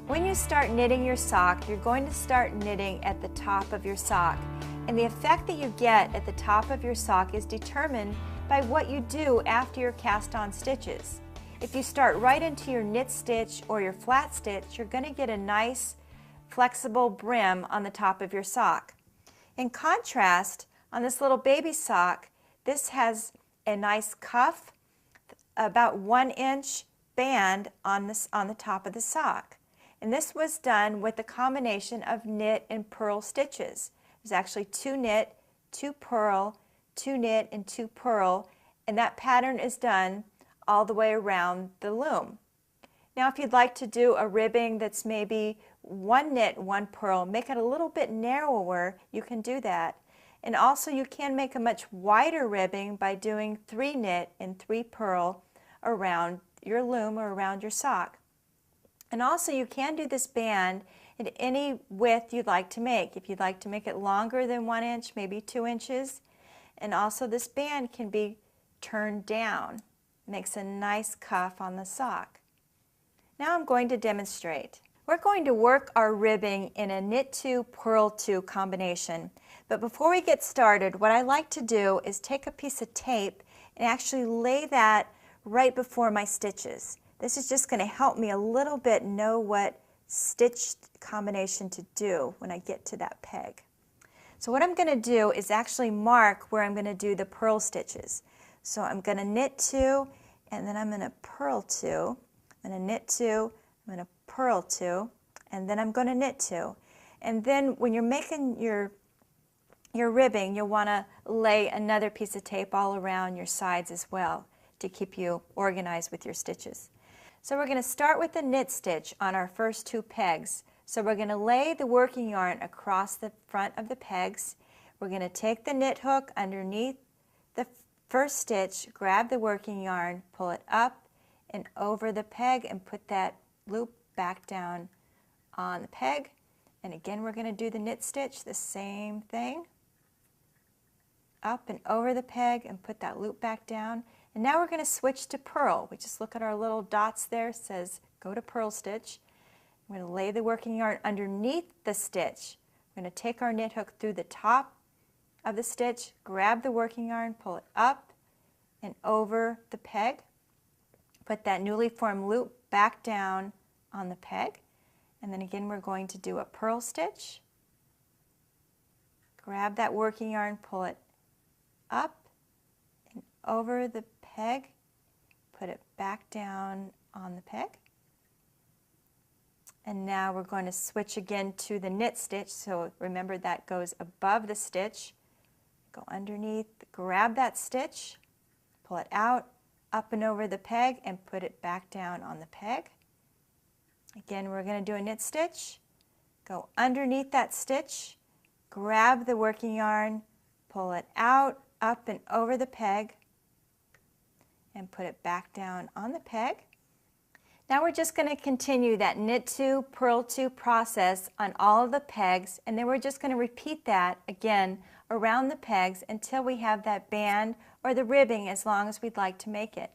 When you start knitting your sock, you're going to start knitting at the top of your sock. And the effect that you get at the top of your sock is determined by what you do after your cast-on stitches. If you start right into your knit stitch or your flat stitch, you're going to get a nice flexible brim on the top of your sock. In contrast, on this little baby sock, this has a nice cuff, about 1-inch band on the top of the sock. And this was done with a combination of knit and purl stitches. There's actually 2 knit, 2 purl, 2 knit, and 2 purl, and that pattern is done all the way around the loom. Now if you'd like to do a ribbing that's maybe 1 knit, 1 purl, make it a little bit narrower, you can do that. And also you can make a much wider ribbing by doing 3 knit and 3 purl around your loom or around your sock. And also you can do this band at any width you'd like to make. If you'd like to make it longer than 1 inch, maybe 2 inches. And also this band can be turned down. Makes a nice cuff on the sock. Now I'm going to demonstrate. We're going to work our ribbing in a knit 2, purl 2 combination. But before we get started, what I like to do is take a piece of tape and actually lay that right before my stitches. This is just going to help me a little bit know what stitch combination to do when I get to that peg. So what I'm going to do is actually mark where I'm going to do the purl stitches. So I'm going to knit 2, and then I'm going to purl 2. I'm going to knit 2, I'm going to purl 2, and then I'm going to knit 2. And then when you're making your ribbing, you'll want to lay another piece of tape all around your sides as well to keep you organized with your stitches. So we're going to start with the knit stitch on our first 2 pegs. So we're going to lay the working yarn across the front of the pegs. We're going to take the knit hook underneath the first stitch, grab the working yarn, pull it up and over the peg and put that loop back down on the peg. And again, we're going to do the knit stitch, the same thing. Up and over the peg and put that loop back down. And now we're going to switch to purl. We just look at our little dots there, it says go to purl stitch. We're going to lay the working yarn underneath the stitch. We're going to take our knit hook through the top of the stitch, grab the working yarn, pull it up and over the peg. Put that newly formed loop back down on the peg. And then again we're going to do a purl stitch. Grab that working yarn, pull it up and over the peg, put it back down on the peg. And now we're going to switch again to the knit stitch. So remember that goes above the stitch. Go underneath, grab that stitch, pull it out, up and over the peg and put it back down on the peg. Again, we're going to do a knit stitch. Go underneath that stitch, grab the working yarn, pull it out, up and over the peg, and put it back down on the peg. Now we're just going to continue that knit 2, purl 2 process on all of the pegs, and then we're just going to repeat that again around the pegs until we have that band or the ribbing as long as we'd like to make it.